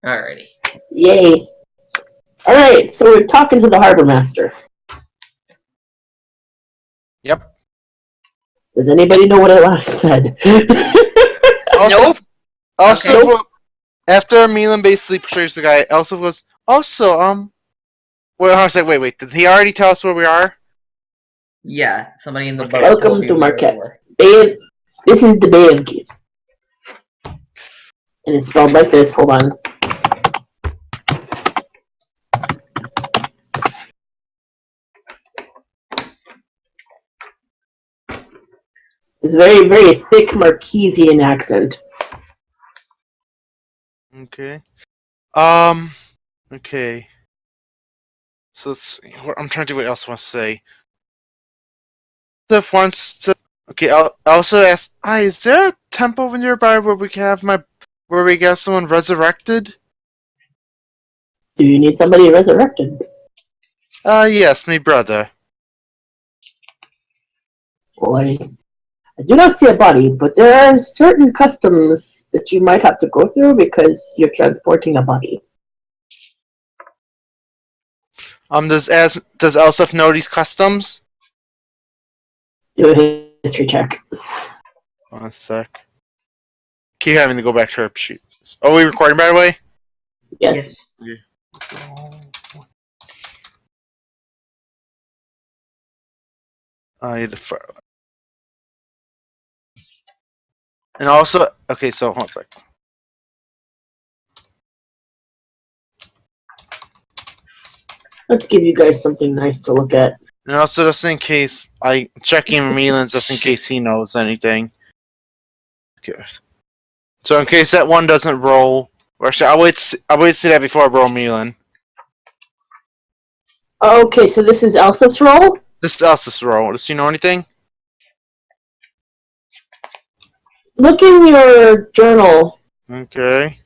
Alrighty. Yay. Alright, so we're talking to the harbor master. Yep. Does anybody know what I last said? Nope. Also, Nope. after Milen basically portrays the guy, Elsa goes, also, well, I was like, wait, did he already tell us where we are? Yeah, somebody in the boat. Welcome told me to where we Marquette. were. This is the Bay of Geese. And it's spelled like this. Hold on. It's very, very thick Marquesian accent. Okay. Okay. So let's see. I'm trying to do what else I want to say. If wants to. Okay, I'll also ask. Is there a temple nearby where we can have where we get someone resurrected? Do you need somebody resurrected? Yes, my brother. Boy, I do not see a body, but there are certain customs that you might have to go through because you're transporting a body. Does Elsif know these customs? Do a history check. One sec. Keep having to go back to her sheet. Oh, we recording by the way? Yes. And also, okay, so hold on a sec. Let's give you guys something nice to look at. And also, just in case, I checking Milen just in case he knows anything. Okay. So in case that one doesn't roll, or actually, I'll wait to see that before I roll Milen. Okay, so this is Elsif's roll? This is Elsa's roll. Does he know anything? Look in your journal. Okay.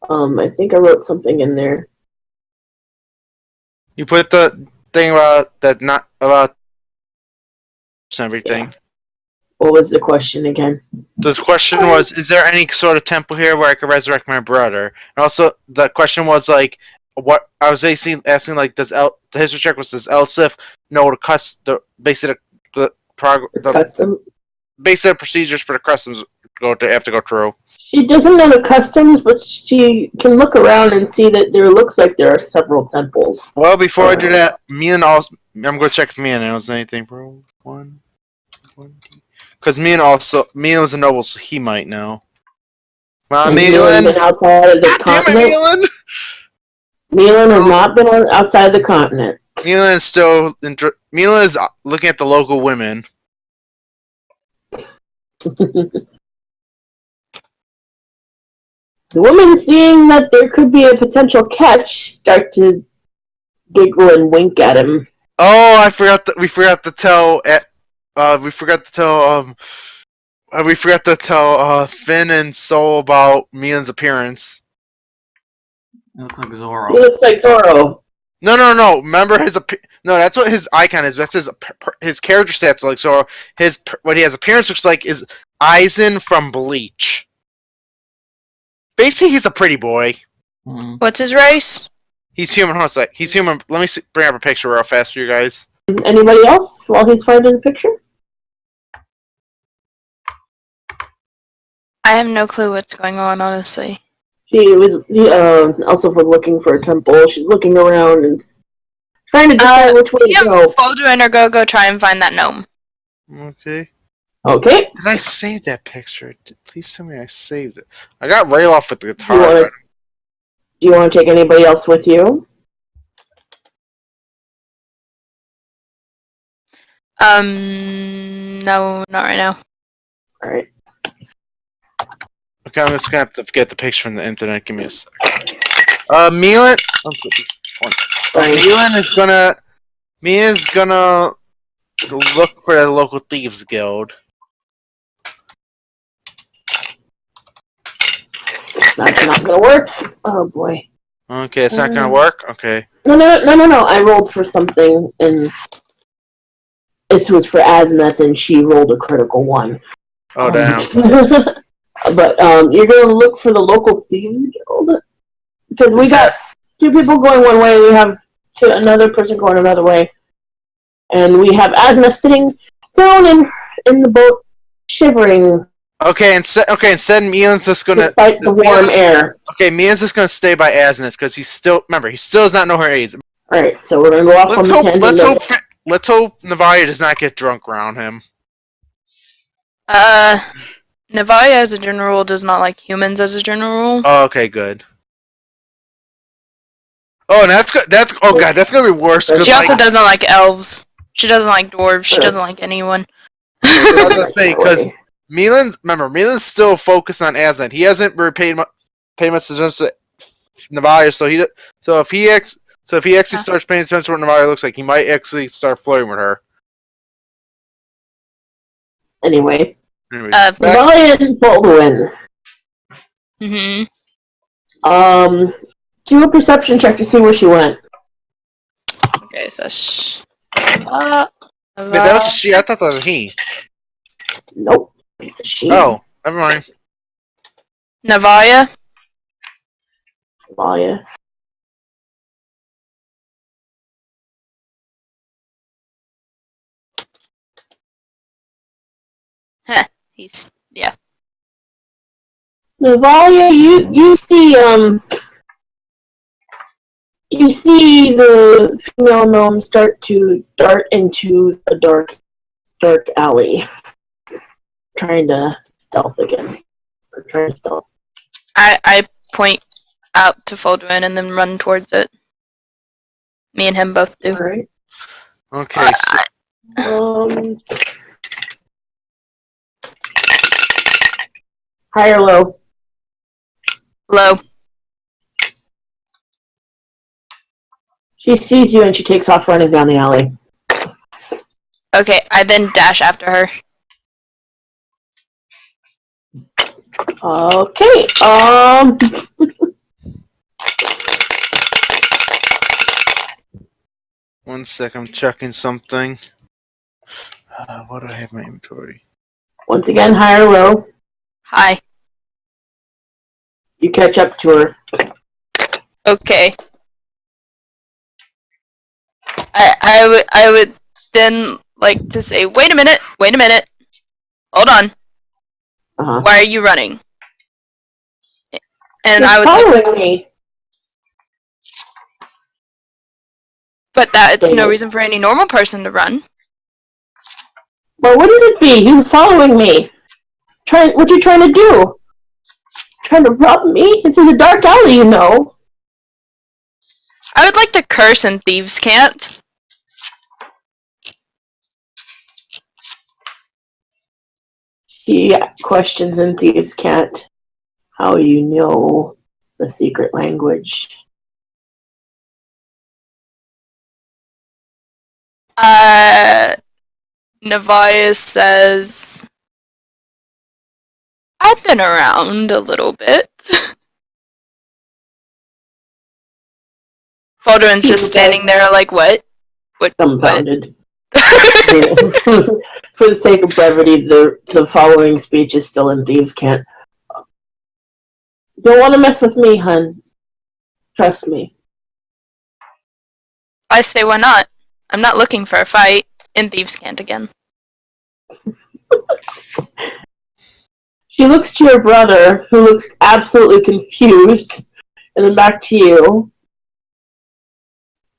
I think I wrote something in there. You put the thing about that not about everything. Yeah. What was the question again? The question was, is there any sort of temple here where I could resurrect my brother? And also, the question was like, what I was basically asking, like, the history check was, does Elsif know the Custom? basic procedures for the customs have to go through? She doesn't know the customs, but she can look around and see that there looks like there are several temples. Well, before I do that, I'm going to check if Milen knows anything, bro. Because Milen was a noble, so he might know. Milen been outside of the continent. Milen! Milen has not been outside the continent. Milen is still. Milen is looking at the local women. The women, seeing that there could be a potential catch, start to giggle and wink at him. Oh, I forgot that we forgot to tell. Finn and Sol about Milen's appearance. It looks like Zorro. He looks like Zorro. No. Remember no, that's what his icon is. That's his character stats like. So what he has appearance looks like is Aizen from Bleach. Basically, he's a pretty boy. Mm. What's his race? He's human. Hold on a sec. He's human. Let me bring up a picture real fast for you guys. Anybody else while he's finding the picture? I have no clue what's going on, honestly. Elsa was looking for a temple. She's looking around and trying to decide which way to go. Baldwin or go try and find that gnome. Okay. Okay. Did I save that picture? Please tell me I saved it. I got Rayloff with the guitar. Do you want to take anybody else with you? No, not right now. Alright. Okay, I'm just gonna have to get the picture from the internet. Give me a sec. Milen. Mia's gonna look for the local thieves guild. That's not gonna work. Oh boy. Okay, it's not gonna work? Okay. No. I rolled for something, and this was for Azimuth, and she rolled a critical one. Oh, damn. But you're gonna look for the local thieves guild. Because we got two people going one way, we have another person going another way. And we have Asna sitting down in the boat, shivering. Okay, instead Milen's just gonna. Despite the warm air. Okay, Milen's just gonna stay by Asnus because he still does not know her age. Alright, so we're gonna go off on the tangent. Let's hope Navalia does not get drunk around him. Navalia as a general rule does not like humans as a general rule. Oh, okay, good. Oh, and that's good. That's gonna be worse. She also doesn't like elves. She doesn't like dwarves. She doesn't like anyone. I was gonna say because Milen's still focused on Aslan. He hasn't paid much attention to Navalia, so if he actually starts paying attention to what Navalia looks like, he might actually start flirting with her. Anyway, Navalia and Baldwin. Do a perception check to see where she went. Okay, so that was a she. I thought that was a he. Nope, it's a she. Oh, never mind. Navalia. Yeah. Navalia, you see the female gnome start to dart into a dark alley, trying to stealth again. I point out to Foldwin and then run towards it. Me and him both do. Alright. Okay. High or low? Low. She sees you and she takes off running down the alley. Okay, I then dash after her. Okay, 1 second, I'm checking something. What do I have in my inventory? Once again, high or low? Hi. You catch up to her. Okay. I would then like to say, wait a minute, hold on. Why are you running? And You're I would following me. But it's no reason for any normal person to run. Well, what did it be? You following me? What you trying to do? Trying to rob me? It's in the dark alley, you know. I would like to curse and thieves can't. She questions and thieves can't. How you know the secret language? Navalia says, I've been around a little bit. Fodrin's just standing there like, what? Dumbfounded. For the sake of brevity, the following speech is still in thieves can't. Don't want to mess with me, hun. Trust me. I say, why not? I'm not looking for a fight. In thieves can't again. She looks to your brother, who looks absolutely confused, and then back to you.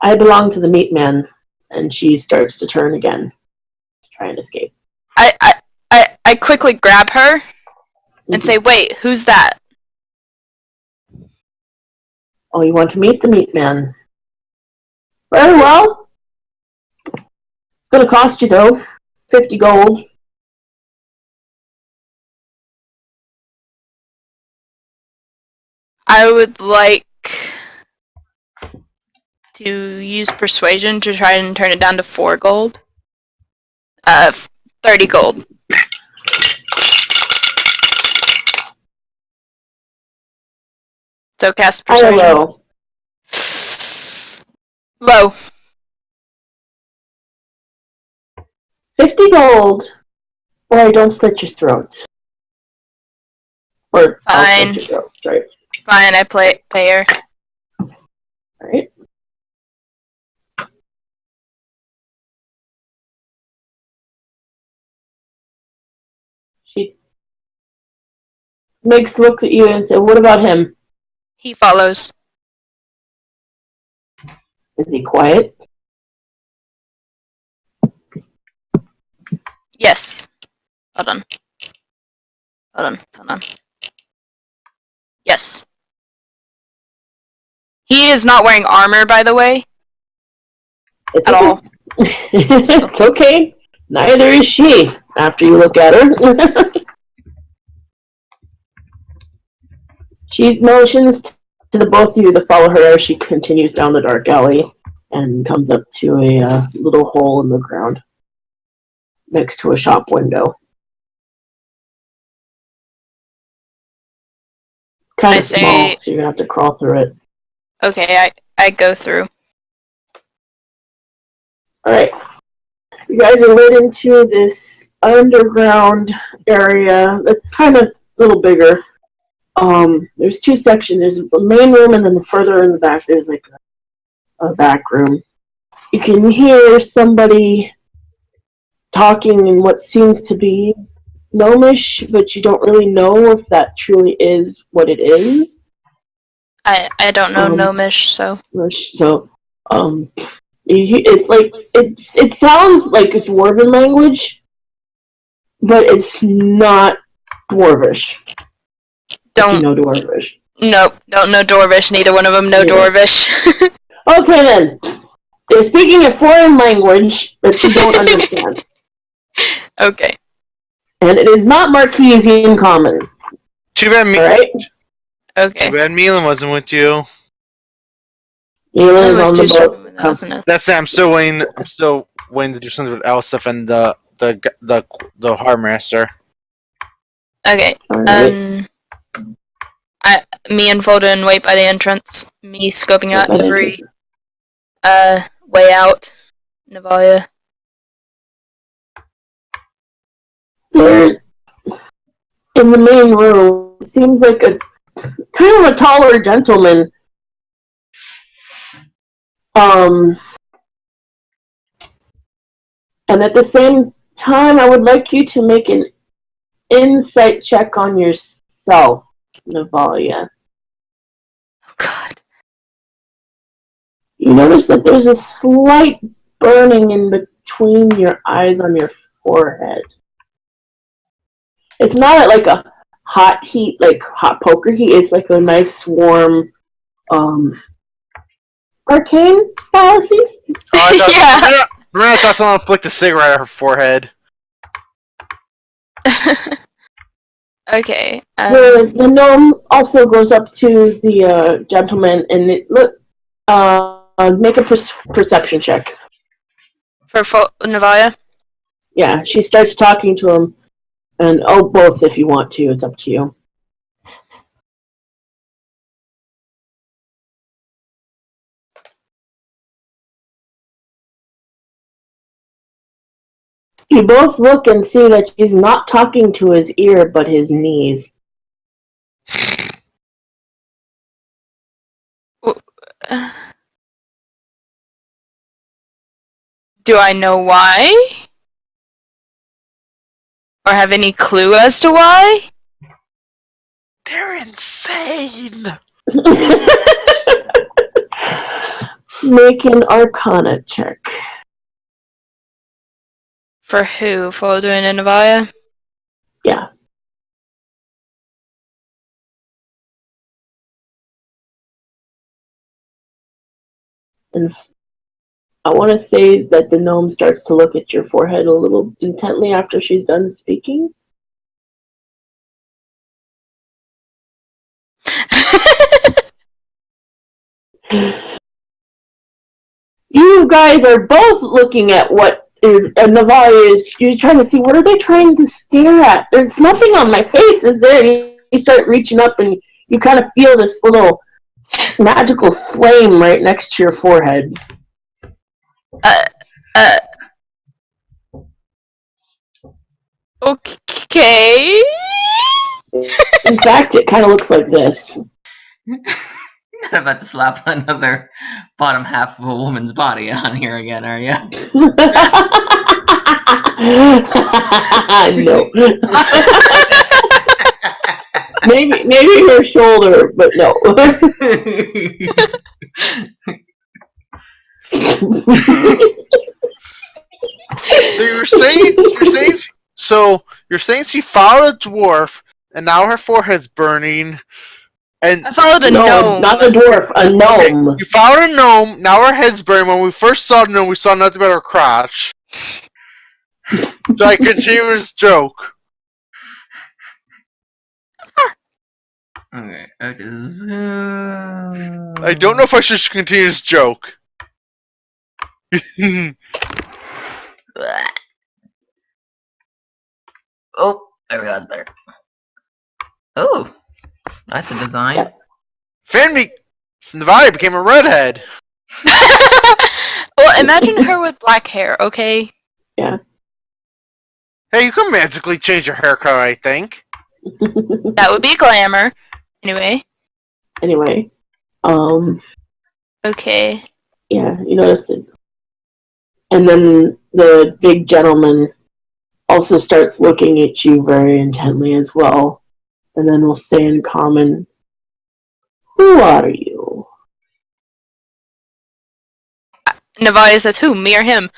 I belong to the meat man, and she starts to turn again, to try and escape. I quickly grab her and say, wait, who's that? Oh, you want to meet the meat man? Very well. It's going to cost you, though. 50 gold. I would like to use persuasion to try and turn it down to 4 gold. 30 gold. So cast persuasion. Low. Low. 50 gold, or I don't slit your throat. Or Fine. I'll slit your throat, sorry. Fine, I pay her. Alright. She looks at you and says, "What about him? He follows. Is he quiet?" Yes. Hold on. Hold on. Yes. He is not wearing armor, by the way. It's At okay. all. It's okay. Neither is she, after you look at her. She motions to the both of you to follow her as she continues down the dark alley and comes up to a little hole in the ground next to a shop window. Kind I of say- small, so you're gonna have to crawl through it. Okay, I go through. Alright. You guys are led into this underground area that's kind of a little bigger. There's two sections. There's the main room, and then further in the back, there's like a back room. You can hear somebody talking in what seems to be gnomish, but you don't really know if that truly is what it is. I don't know Gnomish, so. So, it's like it sounds like a dwarven language, but it's not dwarvish. If you know dwarvish. Nope, don't know Dwarvish. Neither one of them know Dwarvish. Okay then. They're speaking a foreign language that you don't understand. Okay. And it is not Marquesian common. Too bad Alright? Okay. Too bad Milen wasn't with you. Milen It was is too on the stupid, boat. wasn't it? That's it. I'm still waiting to do something with Elspeth and the harbor master. Okay. Alright. Me and Folden wait by the entrance. Me scoping out By the every entrance. way out. Navalia. They're in the main room. Seems like a kind of a taller gentleman. And at the same time, I would like you to make an insight check on yourself, Navalia. Oh god. You notice that there's a slight burning in between your eyes on your forehead. It's not at like a hot heat, like hot poker heat. It's like a nice warm, arcane style heat. Yeah. I thought someone flicked a cigarette at her forehead. Okay. The gnome also goes up to the gentleman and make a perception check. For Navalia? Yeah, she starts talking to him, and both if you want to. It's up to you. You both look and see that she's not talking to his ear, but his knees. Do I know why? Or have any clue as to why? They're insane. Make an Arcana check. For who? For doing a Navalia? Yeah. And I want to say that the gnome starts to look at your forehead a little intently after she's done speaking. You guys are both looking at what Navalia is. You're trying to see, what are they trying to stare at? There's nothing on my face, is there? You start reaching up and you kind of feel this little magical flame right next to your forehead. Okay. In fact, it kind of looks like this. I'm about to slap another bottom half of a woman's body on here again, are you? No. maybe her shoulder, but no. You're saying she followed a dwarf, and now her forehead's burning. And I followed a no, gnome. not a dwarf, a gnome. Okay, you followed a gnome. Now her head's burning. When we first saw the gnome, we saw nothing but her crotch. So I continue this joke. Okay. I don't know if I should continue this joke. Oh, there we go. That's better. Oh, that's a design. Navalia became a redhead. Well, imagine her with black hair, okay? Yeah. Hey, you can magically change your haircut, I think. That would be glamour. Anyway. Anyway, Okay. yeah, you notice it. And then the big gentleman also starts looking at you very intently as well. And then we'll say in common, "Who are you?" Navalia says, who? Me or him?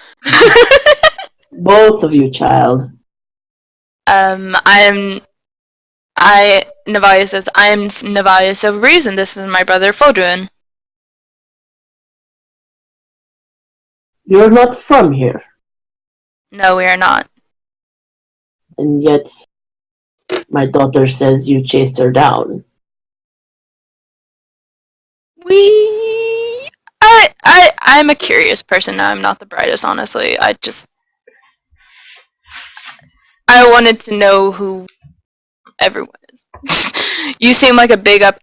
Both of you, child. Navalia says, I am Navalia Silverbreeze, and this is my brother Fodruin. You're not from here. No, we are not. And yet, my daughter says you chased her down. I'm a curious person. I'm not the brightest, honestly. I wanted to know who everyone is. You seem like a big up.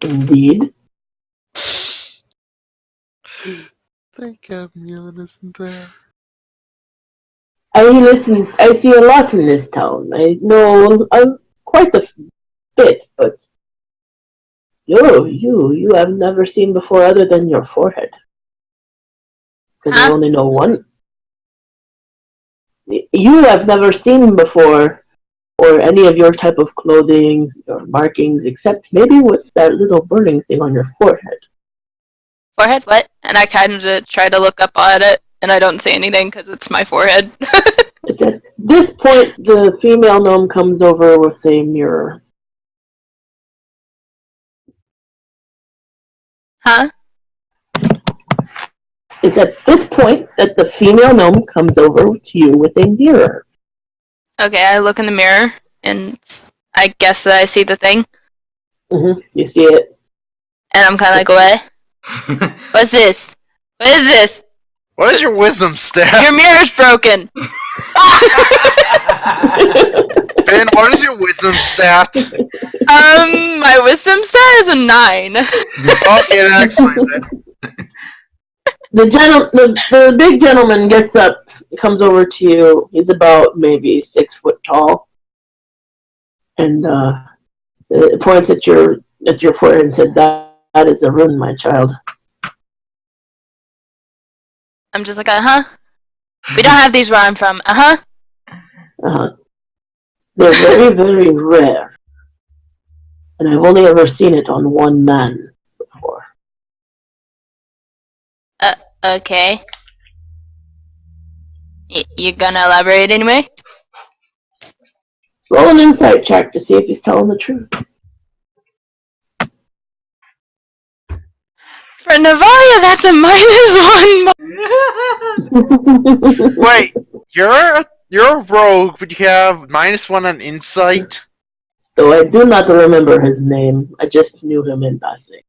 Indeed. Thank God Milen isn't there. I see a lot in this town. I know quite a bit, but you have never seen before other than your forehead. Because I only know one. You have never seen before, or any of your type of clothing or markings, except maybe with that little burning thing on your forehead. Forehead? What? And I kind of try to look up at it, and I don't say anything because it's my forehead. It's at this point the female gnome comes over with a mirror. Huh? It's at this point that the female gnome comes over to you with a mirror. Okay, I look in the mirror, and I guess that I see the thing. Mm-hmm. You see it. And I'm kind of like, what? What's this? What is this? What is your wisdom stat? Your mirror's broken! Ben, what is your wisdom stat? My wisdom stat is a 9. Okay, that explains it. The big gentleman gets up, comes over to you. He's about maybe 6 foot tall, and points at your forehead and said, "That is a rune, my child." I'm just like, uh-huh. We don't have these where I'm from. Uh-huh. Uh-huh. They're very, very rare, and I've only ever seen it on one man before. Okay. You gonna elaborate anyway? Roll an insight check to see if he's telling the truth. For Navalia, that's a -1. Wait, you're a rogue, but you have -1 on insight? Though I do not remember his name. I just knew him in passing.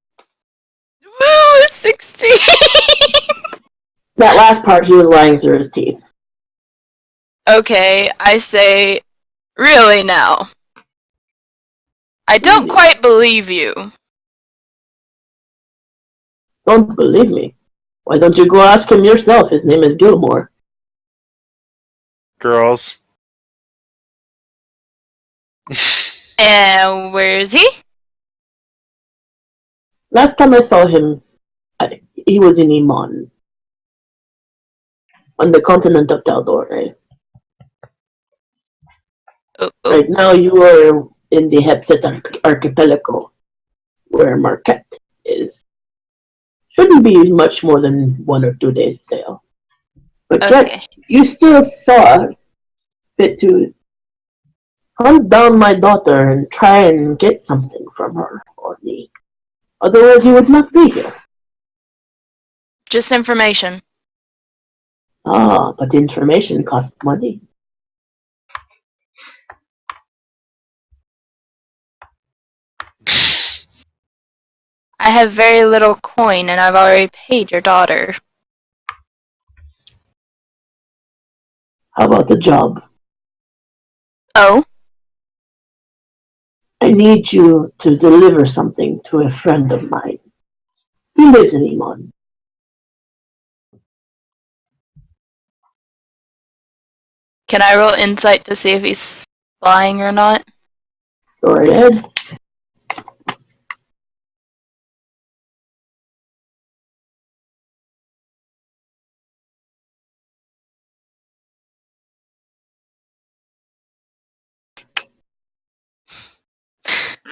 Woo, 16! That last part, he was lying through his teeth. Okay, I say, really now? I don't quite believe you. Don't believe me? Why don't you go ask him yourself? His name is Gilmore. Girls. And where is he? Last time I saw him, he was in Iman, on the continent of Tal'Dorei. Oh. Right now, you are in the Hepset archipelago, where Marquette is. Shouldn't be much more than 1 or 2 days sail. But Okay. yet, you still saw fit to hunt down my daughter and try and get something from her or me. Otherwise, you would not be here. Just information. Ah, but information costs money. I have very little coin, and I've already paid your daughter. How about the job? Oh? I need you to deliver something to a friend of mine. He lives in Iman. Can I roll insight to see if he's lying or not? Go right ahead.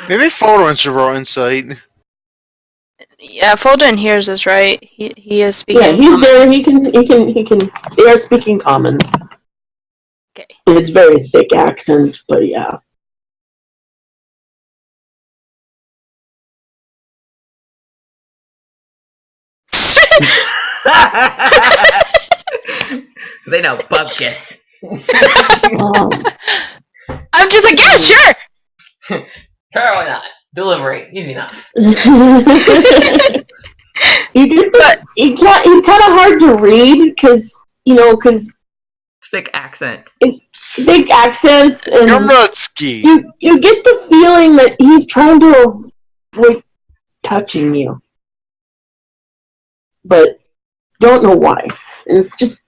Maybe Foldrin should roll insight. Yeah, Fulden hears us, right? He is speaking. Yeah, he's common. there. He can. They are speaking common. Okay. It's very thick accent, but yeah. They know Bubkiss. I'm just like, yeah, sure! Sure, why not? Delivery, easy enough. You get the, he's kind of hard to read because Thick accent. big accents and Yamrutsky. you get the feeling that he's trying to avoid touching you, but don't know why. And it's just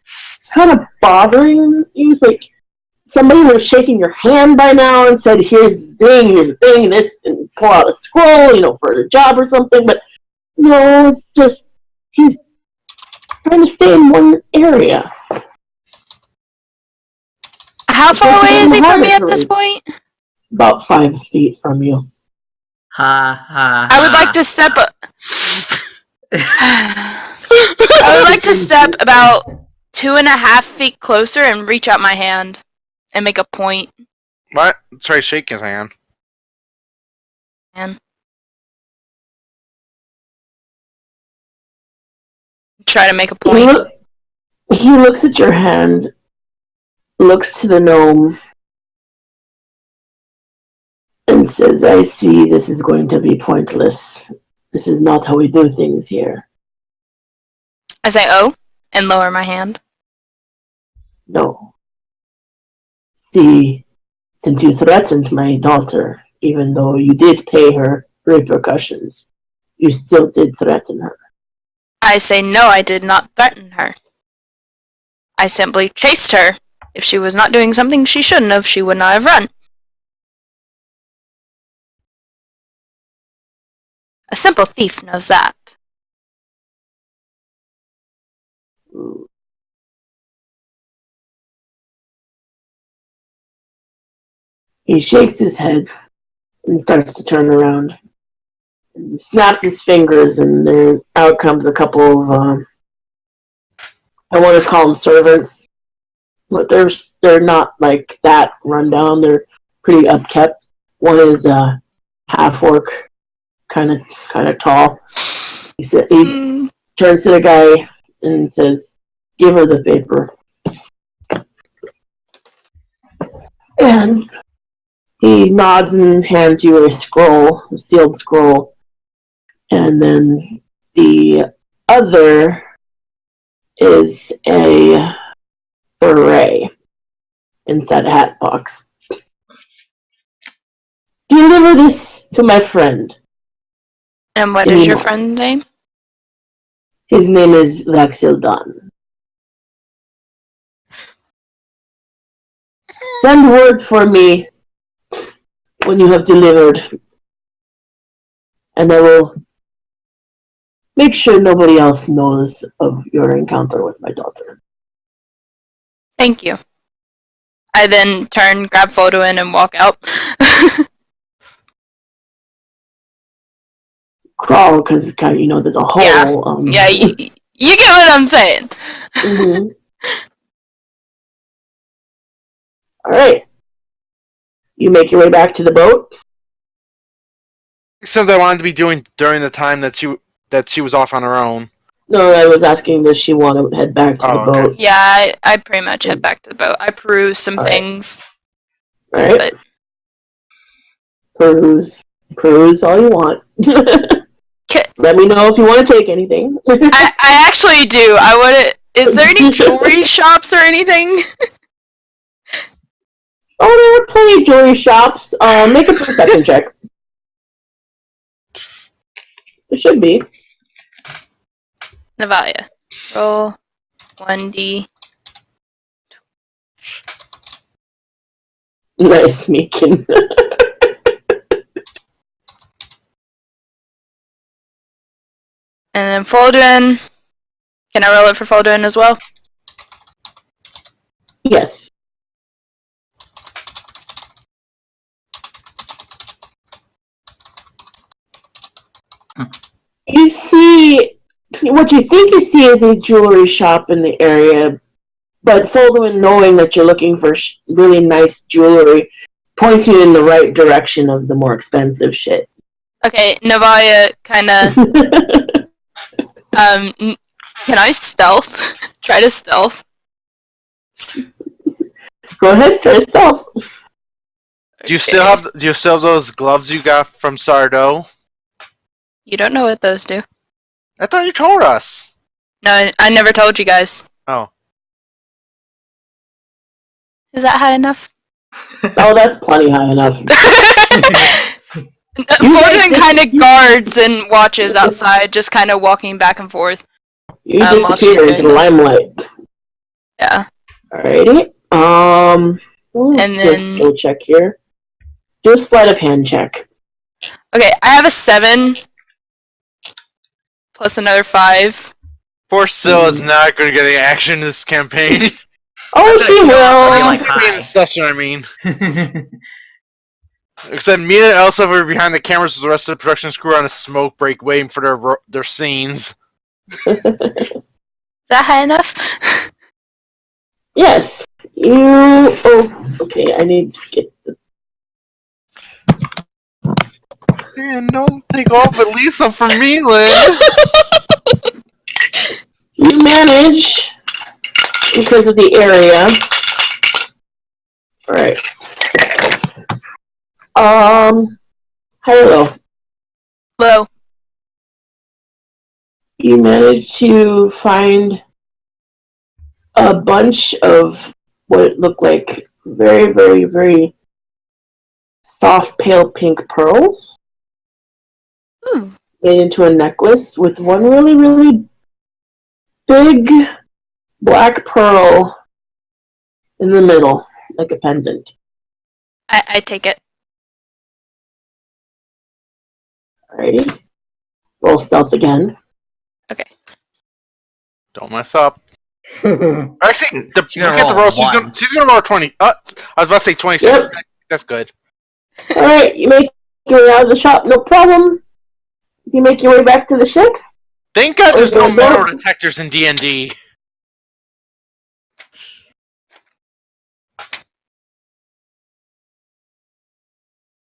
kind of bothering you. It's like somebody was shaking your hand by now and said, here's the thing, and this, and pull out a scroll, for the job or something, but no, it's just, he's trying to stay in one area. How far away is he from me at this point? About 5 feet from you. I would like to step I would like to step about 2.5 feet closer and reach out my hand and make a point. What? Try shake his hand. And try to make a point. He looks at your hand, looks to the gnome, and says, I see this is going to be pointless. This is not how we do things here. I say, oh, and lower my hand. No. See, since you threatened my daughter, even though you did pay her repercussions, you still did threaten her. I say, no, I did not threaten her. I simply chased her. If she was not doing something she shouldn't have, she would not have run. A simple thief knows that. He shakes his head and starts to turn around. He snaps his fingers, and there out comes a couple of, I want to call them servants, but they're not like that run down. They're pretty upkept. One is a half orc, kind of tall. He turns to the guy and says, "Give her the paper." And he nods and hands you a scroll, a sealed scroll. And then the other is a beret inside a hat box. Deliver this to my friend. And what is your friend's name? His name is Vaxildan. Send word for me when you have delivered, and I will make sure nobody else knows of your encounter with my daughter. Thank you. I then turn, grab Fodorei, and walk out. Crawl, because there's a hole. Yeah. You get what I'm saying. Mm-hmm. All right. You make your way back to the boat. Something I wanted to be doing during the time that she was off on her own. No, I was asking, does she want to head back to the boat? Yeah, I pretty much head back to the boat. I peruse some things. All right. But... Peruse all you want. Let me know if you want to take anything. I actually do. I would. Is there any jewelry shops or anything? Oh, there are plenty of jewelry shops. Make a perception check. It should be. Navalia. Roll 1d. Nice, Meekin. And then Fodorei. Can I roll it for Fodorei as well? Yes. You see, what you think you see is a jewelry shop in the area, but Fodorei, knowing that you're looking for really nice jewelry, points you in the right direction of the more expensive shit. Okay, Navalia kind of... can I stealth? Try to stealth. Go ahead, try stealth. Do you still have those gloves you got from Sardo? You don't know what those do. I thought you told us. No, I never told you guys. Oh. Is that high enough? Oh, that's plenty high enough. Fodorei kind of guards and watches outside, just kind of walking back and forth. You disappear into the limelight. Yeah. Alrighty. And then skill check here. Do a sleight of hand check. Okay, I have a 7 plus another 5. Poor Syl is not going to get any action in this campaign. Oh, she will. In the session, I mean. Except me and Elsa were behind the cameras with the rest of the production crew on a smoke break waiting for their scenes. Is that high enough? Yes. Oh, okay, I need to get the... Man, don't take all but Lisa from Milen. You manage, because of the area. Alright. High or low? Low. You manage to find a bunch of what look like very, very, very soft, pale pink pearls. Ooh. Made into a necklace with one really, really big black pearl in the middle, like a pendant. I take it. Alrighty. Roll stealth again. Okay. Don't mess up. Actually, look She's gonna at the roll roll. a She's gonna roll 20. I was about to say 27. Yep. That's good. Alright, you make your way out of the shop, no problem. You make your way back to the ship. Thank God there's no Okay, metal go. detectors in DnD.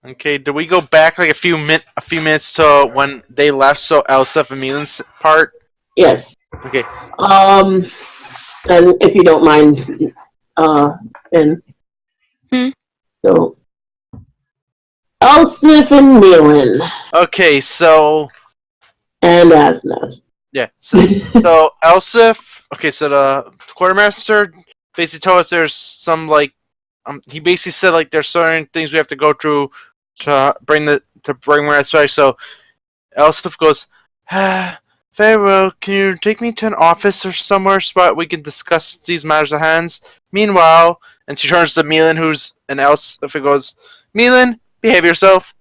Okay, do we go back like a few minutes to when they left? So Elsa and Milen's part. Yes. Okay. And if you don't mind, and so Elsif and Milen Okay, so and Asnath. yeah, so Elsif. Okay, so the quartermaster basically told us there's some like he basically said like there's certain things we have to go through to bring Whereas back. So Elsif goes, very well, can you take me to an office or somewhere so we can discuss these matters at hand? Meanwhile, and she turns to Milen, who's an Elsif, and goes, Milen, behave yourself.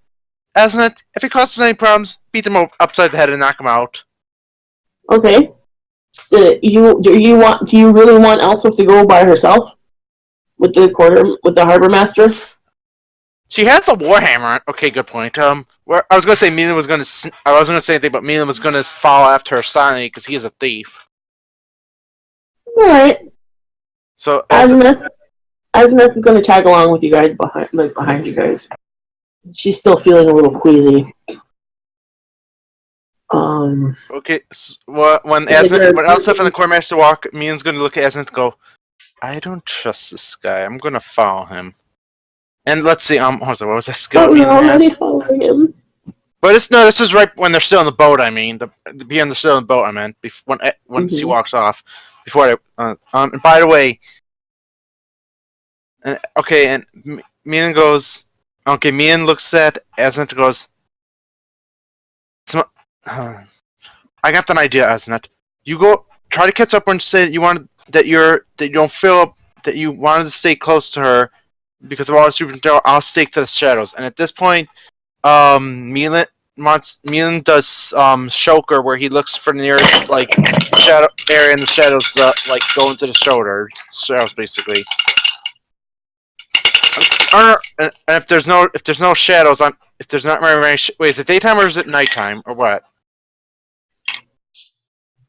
Asnat, if it causes any problems, beat them upside the head and knock them out. Okay. Do you really want Elsa to go by herself with the harbor master? She has a warhammer. Okay, good point. I was gonna say Milen was gonna. I wasn't gonna say anything, but Milen was gonna follow after her silently because he is a thief. All right. So Azimuth is gonna tag along with you guys behind you guys. She's still feeling a little queasy. Okay. When Elsa and the quartermaster walk, Milen's gonna look at Azimuth and go, "I don't trust this guy. I'm gonna follow him." And let's see. What was that skill? Oh no, I'm already following him. But this is right when they're still in the boat. I mean, the being they're still in the boat. I meant when she walks off. Before and by the way, okay, and Milen goes. Okay, Milen looks at Azimuth and goes. I got an idea, Azimuth. You go try to catch up and say that you don't feel up that you wanted to stay close to her because of all the super. I'll stick to the shadows, and at this point, Milen does Shulker where he looks for the nearest like shadow area in the shadows to like go into the shadows basically. And if there's no shadows if there's not very wait, is it daytime or is it nighttime or what?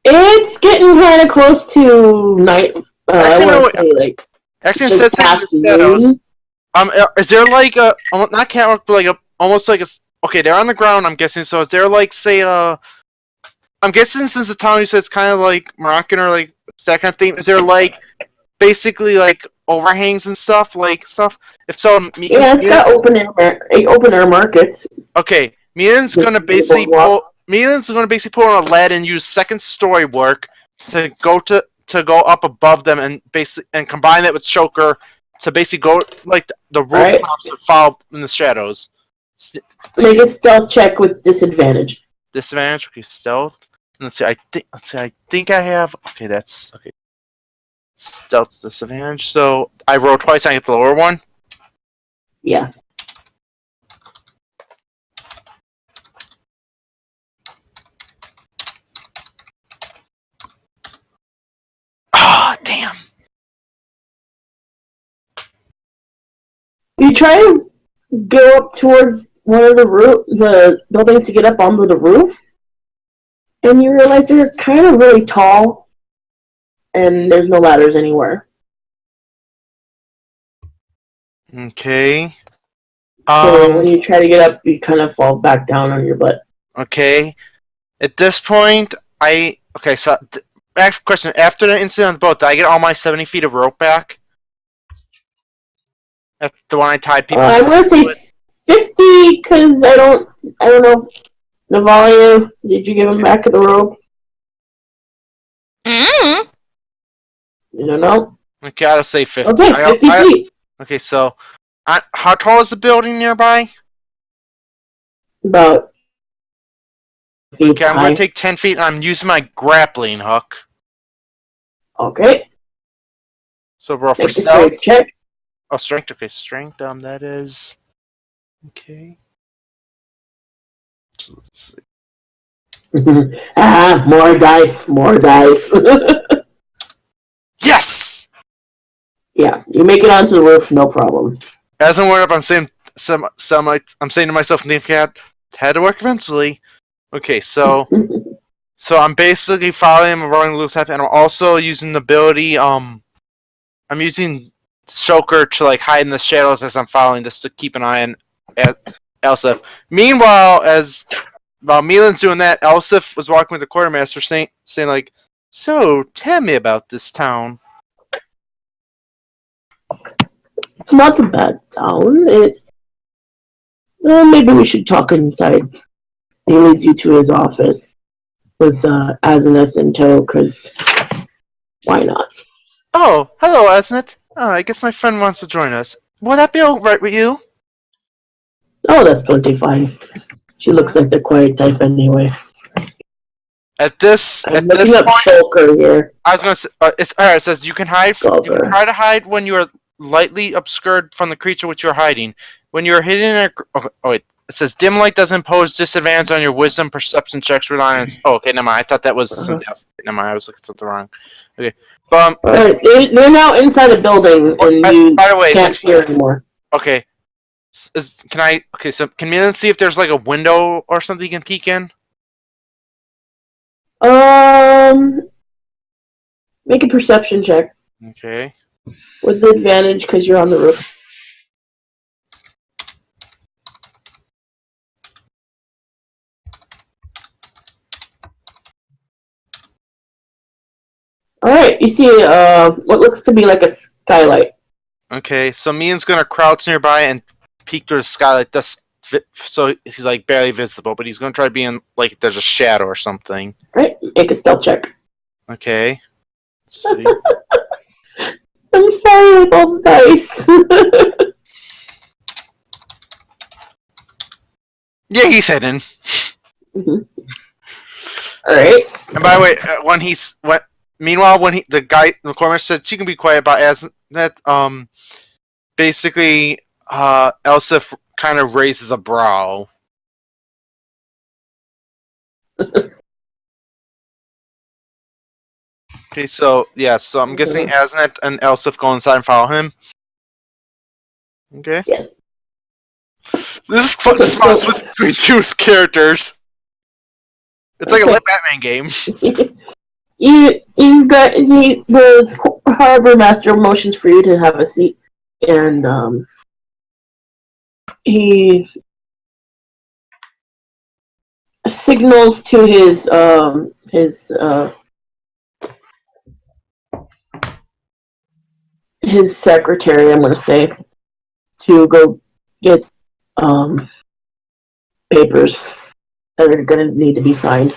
It's getting kind of close to night. Actually, instead of saying shadows, is there like a not catwalk, but like a almost like a okay? They're on the ground. I'm guessing. So is there like say I'm guessing since the town you said it's kind of like Moroccan or like that kind of thing. Is there like basically like overhangs and stuff like stuff? If so, it's got open air markets. Okay, Milen's gonna basically pull on a lead and use second story work to go up above them and combine it with Shulker to basically go like the rooftops that fall in the shadows. Make a stealth check with disadvantage. Disadvantage. Okay, stealth. Let's see. I think I have. Okay, that's okay. Stealth disadvantage. So I roll twice. I get the lower one. Yeah. Ah, oh, damn. You try to go up towards one of the buildings to get up onto the roof, and you realize they're kind of really tall, and there's no ladders anywhere. Okay. So when you try to get up, you kind of fall back down on your butt. Okay. At this point, so question: after the incident on the boat, did I get all my 70 feet of rope back? That's the one I tied people. I'm gonna say 50 because I don't know. Navalia, did you give him back the rope? Mm-hmm. You don't know. Okay, I'll say 50. Okay, 50 feet. Okay, so how tall is the building nearby? About. Okay, I'm going to take 10 feet and I'm using my grappling hook. Okay. So roll for stealth check. Oh, strength. Okay, strength. That is okay. So let's see. More dice. Yes. Yeah, you make it onto the roof, no problem. As I'm working up, I'm saying I'm saying to myself, "Cat had to work eventually." Okay, so I'm basically following him, rolling the loose half, and I'm also using the ability. I'm using Shulker to like hide in the shadows as I'm following, just to keep an eye on Elsif. Meanwhile, while Milen's doing that, Elsif was walking with the quartermaster, saying like, "So, tell me about this town." It's not a bad town. Maybe we should talk inside. He leads you to his office with Azimuth in tow, because why not? Oh, hello, Azimuth. I guess my friend wants to join us. Will that be all right with you? Oh, that's plenty fine. She looks like the quiet type anyway. At this point, Shulker here. I was gonna say, it's alright. It says you can hide. You can try to hide when you are lightly obscured from the creature which you're hiding. When you're hidden, It says dim light doesn't pose disadvantage on your wisdom perception checks relying on. Oh, okay, never mind. I thought that was something else. Never mind. I was looking at something wrong. Okay, Alright, they're now inside a building, and you by the way, can't hear anymore. Okay. So can Milen see if there's like a window or something you can peek in? Make a perception check Okay. with advantage because you're on the roof. Alright, you see what looks to be like a skylight. Okay, so Milen's gonna crouch nearby and peek through the skylight. So he's like barely visible, but he's gonna try to be in like there's a shadow or something. Alright, make a stealth check. Okay. Let's see. I'm sorry with all the dice. Yeah, he's hidden. Mm-hmm. Alright. And by the way, meanwhile, when the guy in the corner said she can be quiet about as that, basically, Elsif kind of raises a brow. Okay, so I'm guessing Asnet and Elsif go inside and follow him. Okay. Yes. This is fun. This is switch between two characters. It's like a lit Batman game. you got the harbor master motions for you to have a seat, and he signals to his secretary, I'm going to say, to go get papers that are going to need to be signed.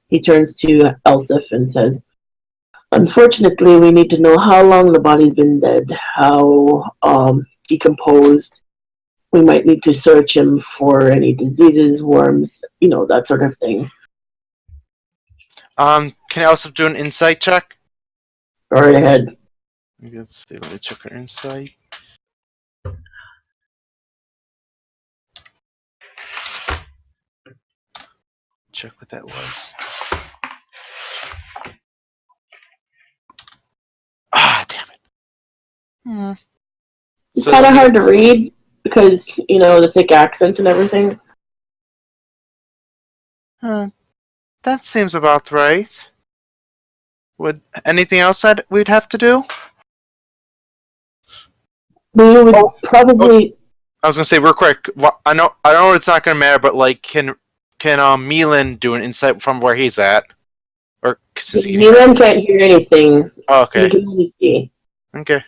He turns to Elsif and says, unfortunately, we need to know how long the body's been dead, how decomposed. We might need to search him for any diseases, worms, that sort of thing. Can I also do an insight check? Go right ahead. Let's see. Let me check her insight. Check what that was. Damn it. It's kind of hard to read because, the thick accent and everything. That seems about right. Would anything else that we'd have to do? We would probably... I was gonna say real quick. I know it's not gonna matter, but like, can Milen do an insight from where he's at? Or Milen can't hear anything. Oh, okay. He can only see. Okay.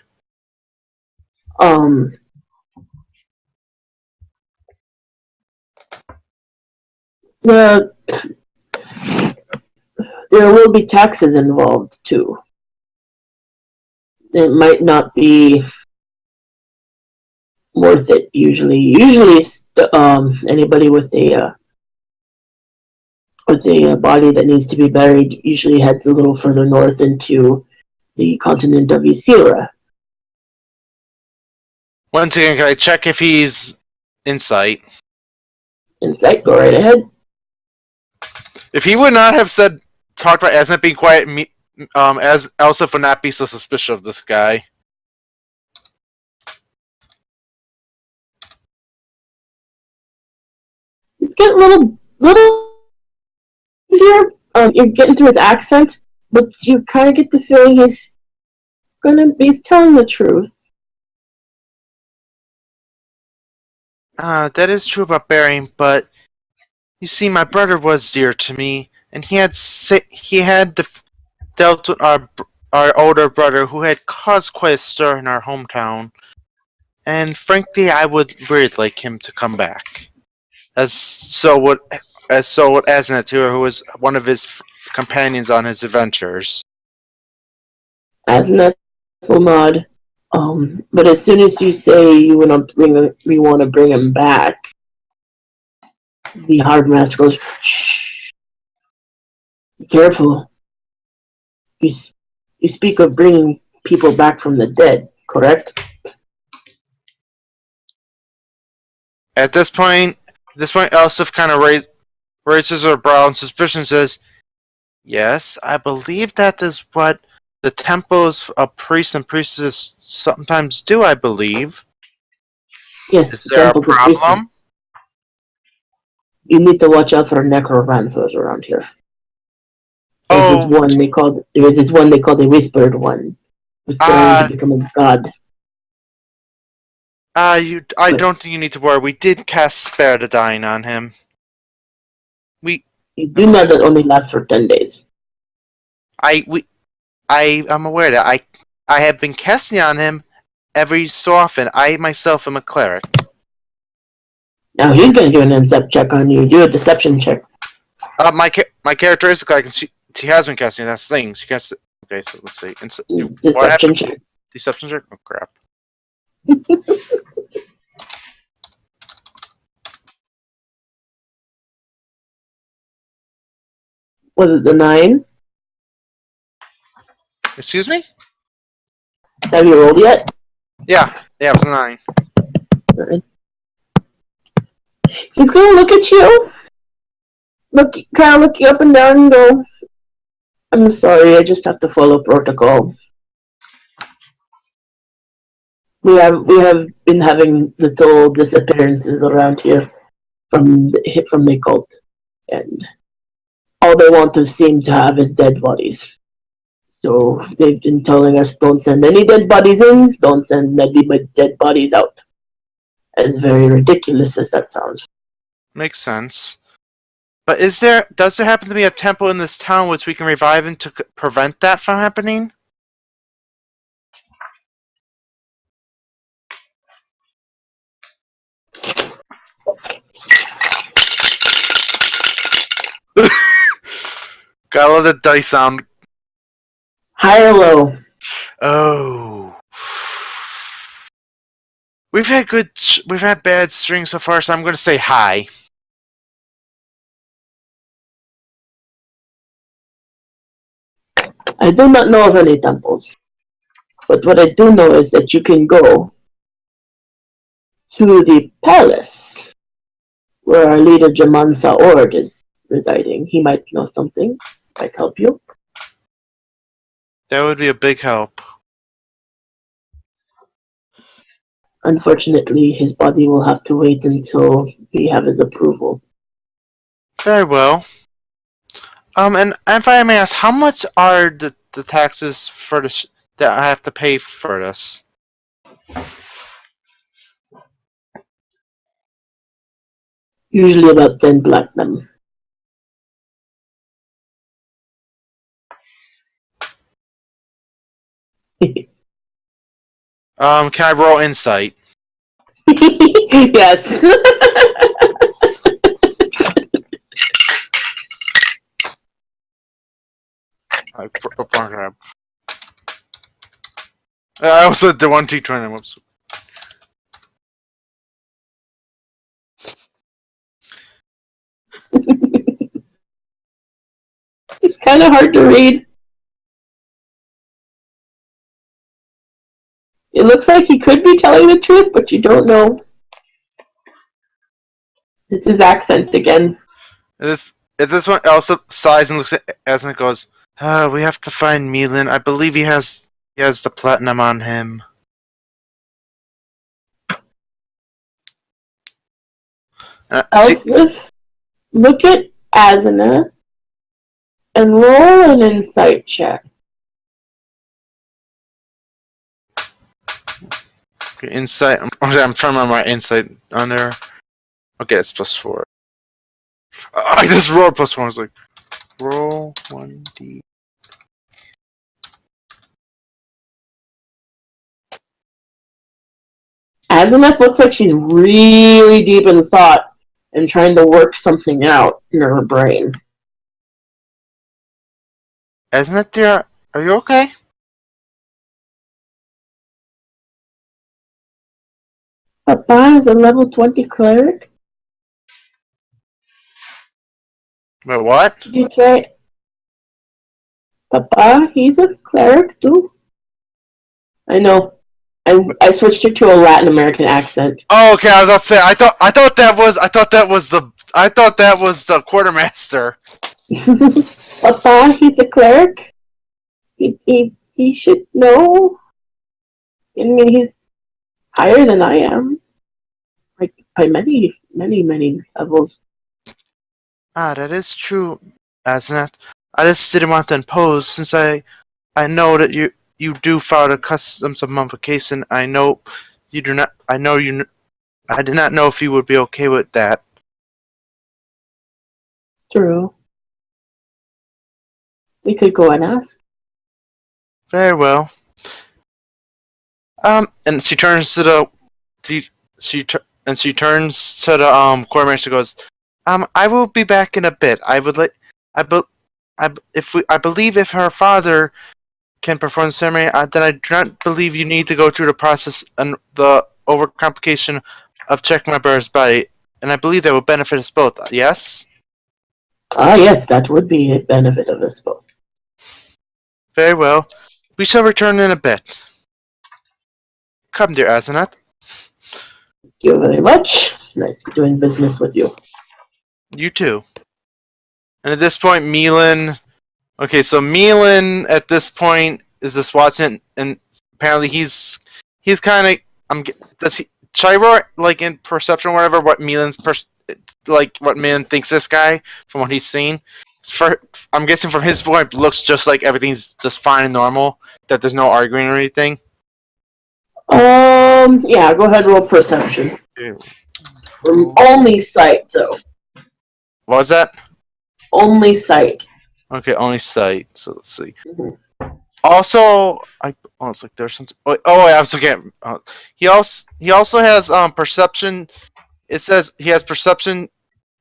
There will be taxes involved too. It might not be worth it. Usually, anybody with a body that needs to be buried usually heads a little further north into the continent of Ysira. Once again, can I check if he's insight? Insight, go right ahead. If he would not have talked about Asnet being quiet, as Elsif would not be so suspicious of this guy. It's getting a little easier. You're getting through his accent, but you kind of get the feeling he's telling the truth. That is true about burying, but you see, my brother was dear to me, and he had dealt with our older brother who had caused quite a stir in our hometown. And frankly, I would really like him to come back. So would Asnet, who was one of his companions on his adventures. Asnet will nod. But as soon as you say we want to bring him back, the hard master goes, shh. Be careful. You speak of bringing people back from the dead, correct? At this point, Elsif kind of raises her brow and suspicion says, "Yes, I believe that is what the temples of priests and priestesses sometimes do, I believe. Yes, Is the there a temples of priests. problem?" You need to watch out for necromancers around here. There's Oh, one they call the Whispered One, who's trying to become a god. I don't think you need to worry. We did cast Spare the Dying on him. You do know that only lasts for 10 days. I'm aware that I have been casting on him every so often. I myself am a cleric. Now he's gonna do an incept check on you. Do a deception check. My character is a cleric, and she has been casting. That's the thing. She casts. Okay, so let's see. Deception check. Deception check. Oh crap. Was it the 9? Excuse me? Have you rolled yet? Yeah, it was a 9. He's gonna look at you, kind of look you up and down and go, "I'm sorry, I just have to follow protocol. We have been having little disappearances around here from the cult, and all they want to seem to have is dead bodies. So they've been telling us, don't send any dead bodies in, don't send any dead bodies out." As very ridiculous as that sounds. Makes sense. But does there happen to be a temple in this town which we can revive and to prevent that from happening? Gotta love the dice sound. High or low? Oh. We've had bad strings so far, so I'm gonna say high. I do not know of any temples, but what I do know is that you can go to the palace where our leader Jamansa Ord is residing. He might know something, might help you. That would be a big help. Unfortunately, his body will have to wait until we have his approval. Very well. And if I may ask, how much are the taxes for that I have to pay for this? Usually about 10 platinum. Can I roll insight? Yes. I also did 1d20. Whoops. It's kind of hard to read. It looks like he could be telling the truth, but you don't know. It's his accent again. This one also sighs and looks at us and goes, "We have to find Milen. I believe he has the platinum on him." Elsif, look at Azana and roll an insight check. Okay, insight. I'm trying to remember my insight on there. Okay, it's +4. I just rolled +1. I was like, roll 1d. Azamet looks like she's really deep in thought and trying to work something out in her brain. Isn't it there? Are you okay? Papa is a level 20 cleric. Wait, what? Did you try? Papa, he's a cleric too. I know. I switched it to a Latin American accent. Oh, okay. I was about to say. I thought that was the quartermaster. Papa, he's a cleric. He should know. I mean, he's higher than I am, like by many levels. Ah, that is true, Asnat. I just didn't want to impose, since I know that you do follow the customs of mummification. I know you do not. I did not know if you would be okay with that. True. We could go and ask. Very well. And she turns to she turns to the quartermaster. Goes, I will be back in a bit. I believe if her father can perform the ceremony, then I do not believe you need to go through the process and the overcomplication of checking my brother's body, and I believe that will benefit us both. Yes. Yes, that would be a benefit of us both. Very well. We shall return in a bit. Come, dear Asenath. Thank you very much. Nice doing business with you. You too. And at this point, Milen. Okay, so Milen at this point is just watching, and apparently he's kind of should I roll, like, in perception or whatever what what Milen thinks this guy from what he's seen. I'm guessing from his point, looks just like everything's just fine and normal. That there's no arguing or anything. Yeah, go ahead and roll perception. Only sight, though. What was that? Only sight. Okay, only sight. So let's see. Mm-hmm. Also, it's like there's something. Oh, I was forgetting. He also has perception. It says he has perception.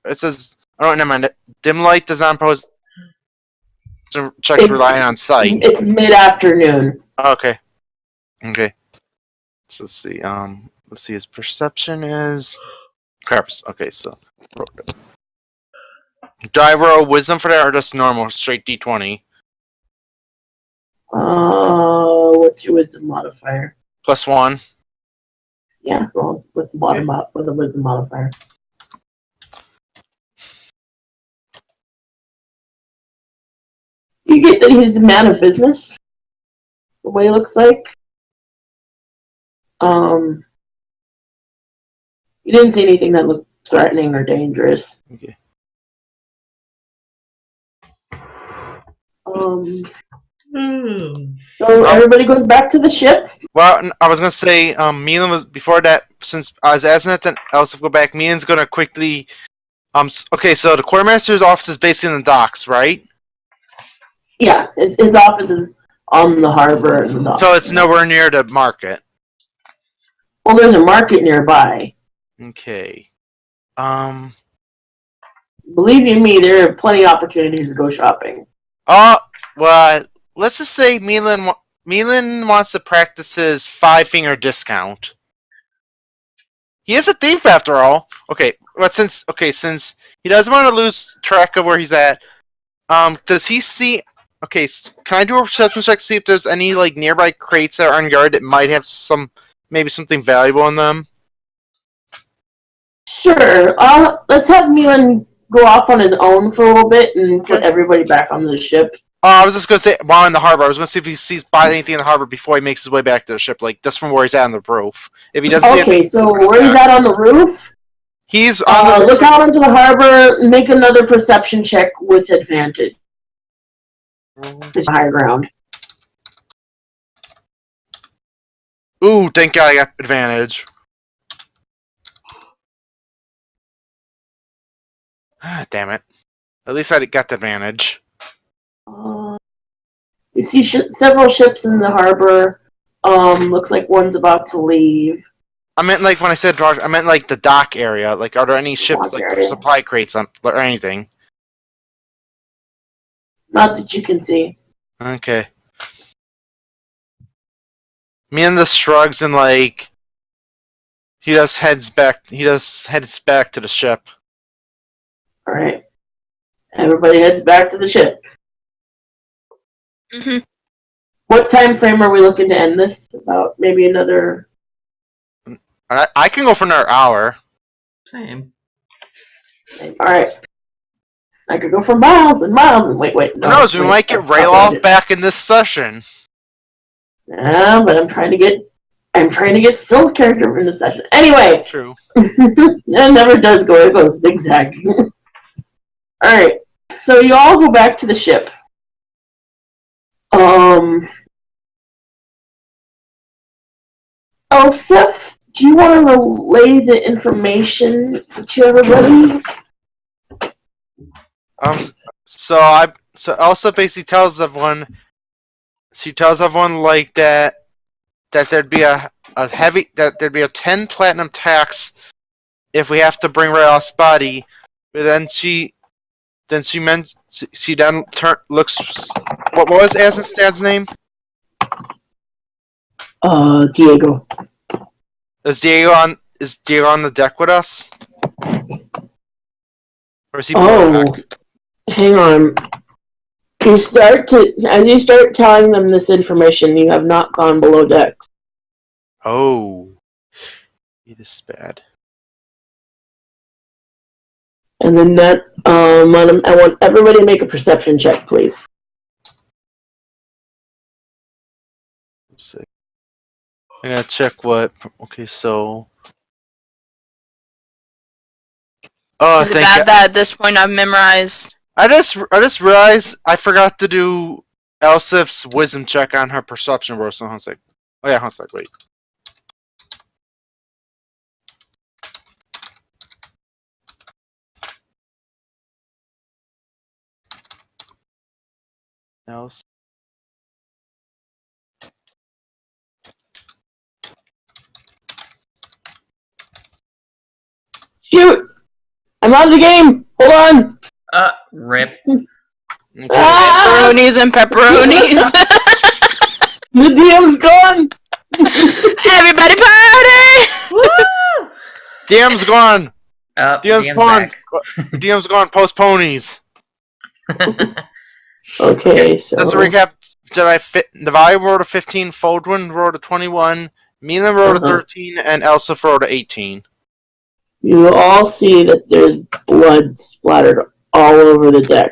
It says, oh, never mind. Dim light does not impose checks relying on sight. It's mid-afternoon. Okay. So let's see. Let's see. His perception is. Crap. Okay, so. Do I roll wisdom for that, or just normal straight D20? What's your wisdom modifier? +1. Yeah, roll with the bottom up with a wisdom modifier. You get that he's a man of business. The way it looks like. You didn't see anything that looked threatening or dangerous. Okay. So everybody goes back to the ship. Well, I was gonna say, Milen was before that. Since I was asking it, then Elsa go back. Milen's gonna quickly. Okay, so the quartermaster's office is basically in the docks, right? Yeah, his office is on the harbor. And the so it's nowhere near the market. Well, there's a market nearby. Okay. Believe you me, there are plenty of opportunities to go shopping. Well, let's just say Milen wants to practice his 5-finger discount. He is a thief after all. Okay, but since he doesn't want to lose track of where he's at, does he see? Okay, can I do a perception check to see if there's any like nearby crates that are on guard that might have maybe something valuable in them? Sure. Let's have Milen go off on his own for a little bit and put everybody back on the ship. I was just gonna say while in the harbor, I was gonna see if he sees anything in the harbor before he makes his way back to the ship, like just from where he's at on the roof. If he doesn't see anything, so where he's at on the roof? He's on the roof. Look out into the harbor. Make another perception check with advantage. It's higher ground. Ooh, thank God I got advantage. Damn it. At least I got the advantage. You see several ships in the harbor. Looks like one's about to leave. I meant like when I said dock, I meant like the dock area. Like, are there any ships like supply crates or anything? Not that you can see. Okay. Milen just shrugs and like he just heads back to the ship. All right. Everybody heads back to the ship. Mm-hmm. What time frame are we looking to end this? About maybe another... I can go for another hour. Same. Alright. I could go for miles and miles and wait. Who knows? We might get Rayloff back in this session. Yeah, but I'm trying to get Syl's character in the session. Anyway. True. That never does go. It goes zigzag. Alright. So you all go back to the ship. Elsif, do you want to relay the information to everybody? So Elsa basically tells everyone. She tells everyone like that there'd be a 10 platinum tax if we have to bring Rayloff's body. But then she looks. What was Asin's dad's name? Diego. Is Diego on the deck with us? Or is he back? Hang on. As you start telling them this information, you have not gone below decks. Oh. It is bad. And then I want everybody to make a perception check, please. Let's see. I gotta check what. Okay, so. Oh, Is it bad that at this point I've memorized? I just realized I forgot to do Elsif's wisdom check on her perception roll. So I was like, oh yeah, I was like, wait. Else. Shoot! I'm on the game! Hold on! Rip. Okay. Pepperonis and pepperonis. The DM's gone! Everybody party! Woo! DM's gone. DM's gone. DM's gone. Post ponies. Okay, so... Let's recap. Navalia rolled a 15, Foldwin rolled a 21, Milen rolled a 13, and Elsa rolled a 18. You all see that there's blood splattered all over the deck.